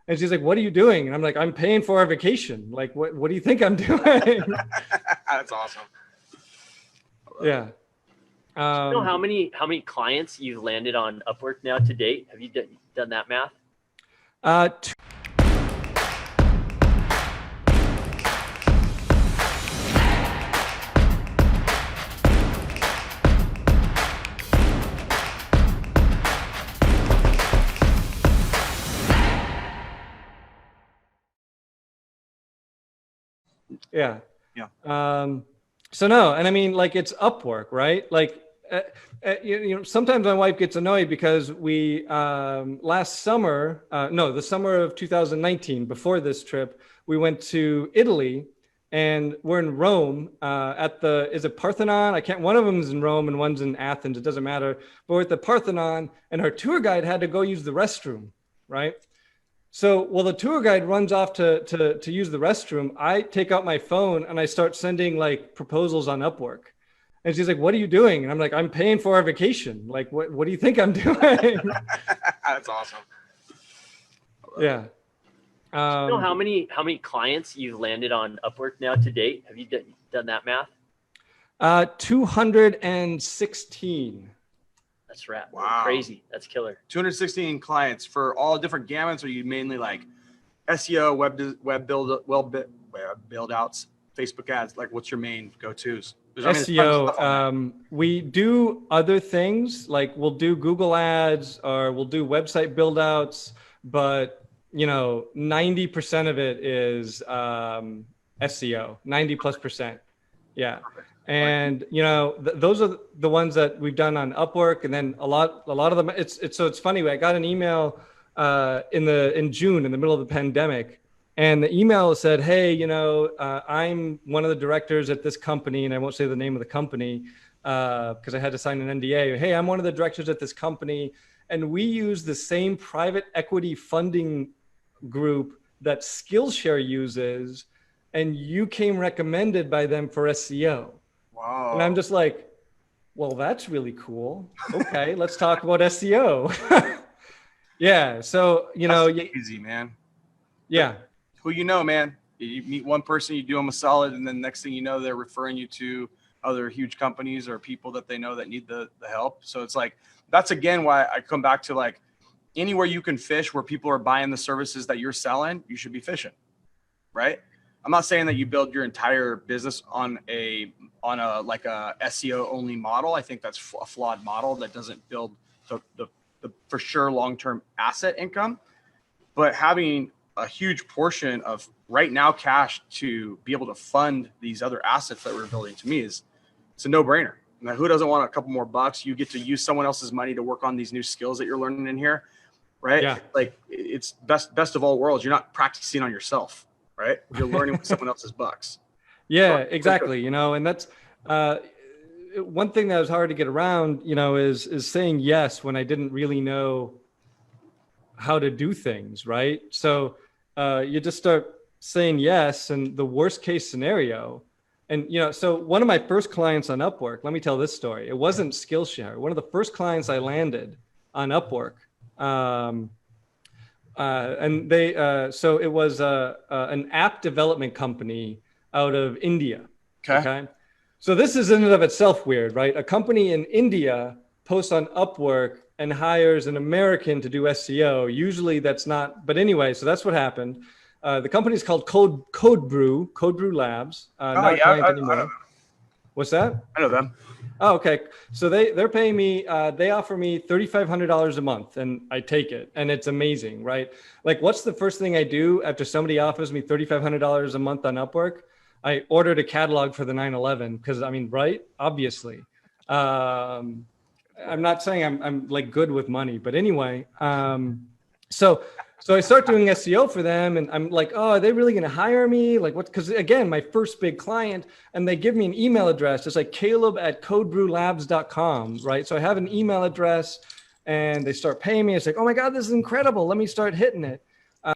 And she's like, what are you doing? And I'm like, I'm paying for our vacation. Like, what do you think I'm doing? That's awesome. Yeah. Do you know how many clients you've landed on Upwork now to date? Have you done that math? Yeah. Yeah. So no, and I mean, like, it's Upwork, right? Like, sometimes my wife gets annoyed because we last summer, no, the summer of 2019, before this trip, we went to Italy, and we're in Rome is it Parthenon? I can't. One of them's in Rome and one's in Athens. It doesn't matter. But we're at the Parthenon, and our tour guide had to go use the restroom, right? So, well, the tour guide runs off to use the restroom. I take out my phone and I start sending like proposals on Upwork. And she's like, what are you doing? And I'm like, I'm paying for our vacation. Like, what do you think I'm doing? That's awesome. Yeah. Do you know how many clients you've landed on Upwork now to date? Have you done that math? 216. That's rad. Wow. Crazy. That's killer. 216 clients for all different gamuts. Or you mainly like SEO, web build outs, Facebook ads? Like, what's your main go-tos? SEO. We do other things, like we'll do Google ads or we'll do website build outs, but 90% of it is SEO, 90+%. Yeah. And those are the ones that we've done on Upwork, and then a lot of them. It's funny. I got an email in June, in the middle of the pandemic, and the email said, "Hey, I'm one of the directors at this company, and I won't say the name of the company because I had to sign an NDA. Hey, I'm one of the directors at this company, and we use the same private equity funding group that Skillshare uses, and you came recommended by them for SEO." Wow. And I'm just like, well, that's really cool. Okay, let's talk about SEO. Yeah. So, That's easy, man. Yeah. Who man. You meet one person, you do them a solid, and then next thing you know, they're referring you to other huge companies or people that they know that need the help. So it's like, that's again why I come back to, like, anywhere you can fish where people are buying the services that you're selling, you should be fishing, right? I'm not saying that you build your entire business on a like a SEO only model. I think that's a flawed model that doesn't build the for sure long-term asset income. But having a huge portion of right now cash to be able to fund these other assets that we're building, to me, it's a no-brainer. Now, who doesn't want a couple more bucks? You get to use someone else's money to work on these new skills that you're learning in here, right? Yeah. Like, it's best of all worlds. You're not practicing on yourself, right? You're learning with someone else's bucks. Yeah, exactly. And that's one thing that was hard to get around, is saying yes when I didn't really know how to do things, right? So you just start saying yes, and the worst case scenario. And, so one of my first clients on Upwork, let me tell this story. It wasn't Skillshare. One of the first clients I landed on Upwork, and they, so it was an app development company out of India. Okay. So this is in and of itself weird, right? A company in India posts on Upwork and hires an American to do SEO. Usually that's not, but anyway, so that's what happened. The company's called Code Brew Labs. Not a client anymore. What's that? I know them. Oh, okay. So they're paying me, they offer me $3,500 a month, and I take it, and it's amazing, right? Like, what's the first thing I do after somebody offers me $3,500 a month on Upwork? I ordered a catalog for the 911 because, right? Obviously. I'm not saying I'm like good with money, but anyway. So I start doing SEO for them, and I'm like, oh, are they really going to hire me? Like, what? Because again, my first big client, and they give me an email address. It's like caleb@codebrewlabs.com, right? So I have an email address, and they start paying me. It's like, oh my God, this is incredible. Let me start hitting it.